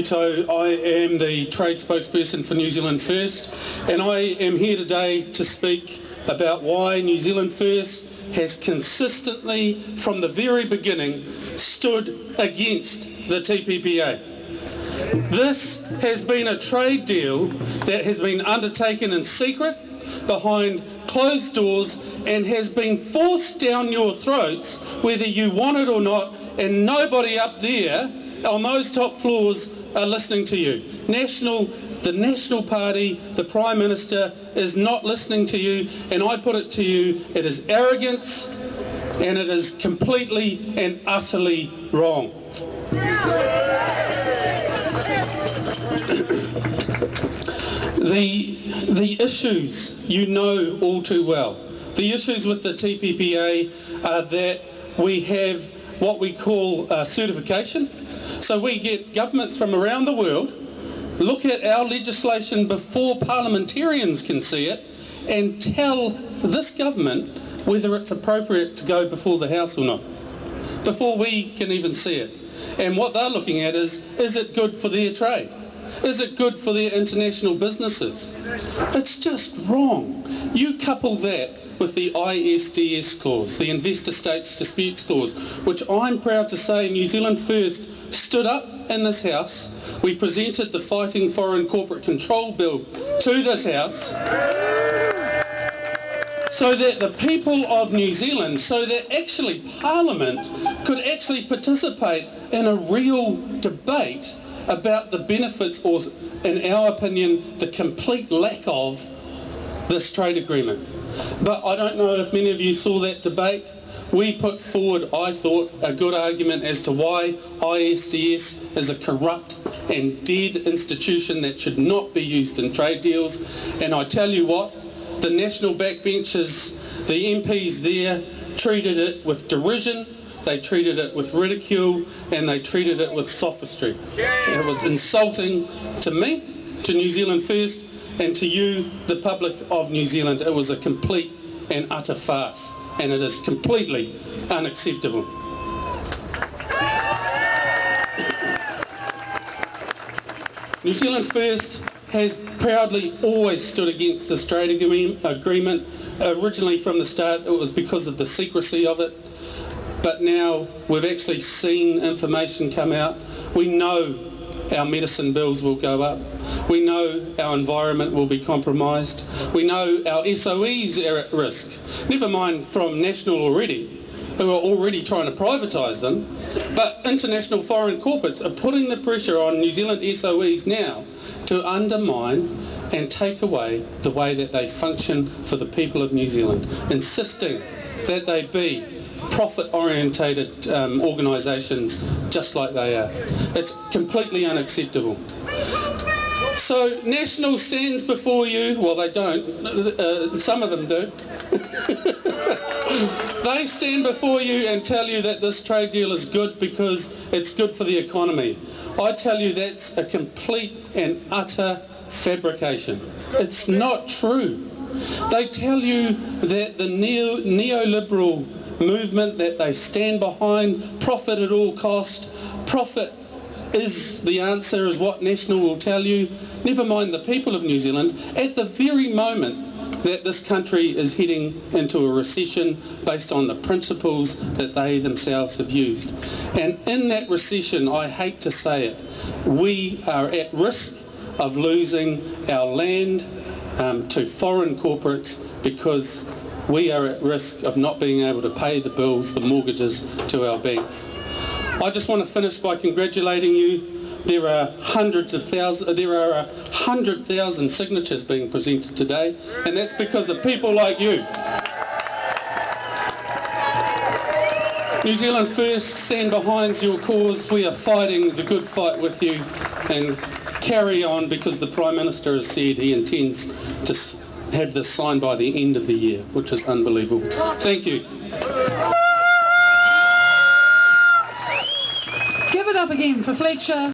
Tabuteau. I am the trade spokesperson for New Zealand First, and I am here today to speak about why New Zealand First has consistently, from the very beginning, stood against the TPPA. This has been a trade deal that has been undertaken in secret, behind closed doors, and has been forced down your throats whether you want it or not, and nobody up there on those top floors are listening to you. The National Party, the Prime Minister is not listening to you, and I put it to you, it is arrogance and it is completely and utterly wrong. The issues you know all too well. The issues with the TPPA are that we have what we call certification. So we get governments from around the world look at our legislation before parliamentarians can see it and tell this government whether it's appropriate to go before the House or not, before we can even see it. And what they're looking at is it good for their trade? Is it good for their international businesses? It's just wrong. You couple that with the ISDS clause, the Investor States Disputes clause, which I'm proud to say New Zealand First stood up in this House. We presented the Fighting Foreign Corporate Control Bill to this House so that the people of New Zealand, so that actually Parliament could actually participate in a real debate about the benefits, or in our opinion, the complete lack of this trade agreement. But I don't know if many of you saw that debate. We put forward, I thought, a good argument as to why ISDS is a corrupt and dead institution that should not be used in trade deals. And I tell you what, the national backbenchers, the MPs there, treated it with derision, they treated it with ridicule, and they treated it with sophistry. It was insulting to me, to New Zealand First, and to you, the public of New Zealand. It was a complete and utter farce, and it is completely unacceptable. New Zealand First has proudly always stood against this trade agreement. Originally from the start it was because of the secrecy of it, but now we've actually seen information come out. We know our medicine bills will go up. We know our environment will be compromised. We know our SOEs are at risk. Never mind from National already, who are already trying to privatise them, but international foreign corporates are putting the pressure on New Zealand SOEs now to undermine and take away the way that they function for the people of New Zealand, insisting that they be profit-orientated organisations just like they are. It's completely unacceptable. So National stands before you, well they don't, some of them do. They stand before you and tell you that this trade deal is good because it's good for the economy. I tell you that's a complete and utter fabrication. It's not true. They tell you that the neoliberal movement that they stand behind, profit at all cost, profit is the answer, is what National will tell you. Never mind the people of New Zealand, at the very moment that this country is heading into a recession based on the principles that they themselves have used. And in that recession, I hate to say it, we are at risk of losing our land to foreign corporates because we are at risk of not being able to pay the bills, the mortgages to our banks. I just want to finish by congratulating you. There are 100,000 signatures being presented today, and that's because of people like you. New Zealand First stand behind your cause. We are fighting the good fight with you, and carry on, because the Prime Minister has said he intends to have this signed by the end of the year, which is unbelievable. Thank you. Give it up again for Fletcher.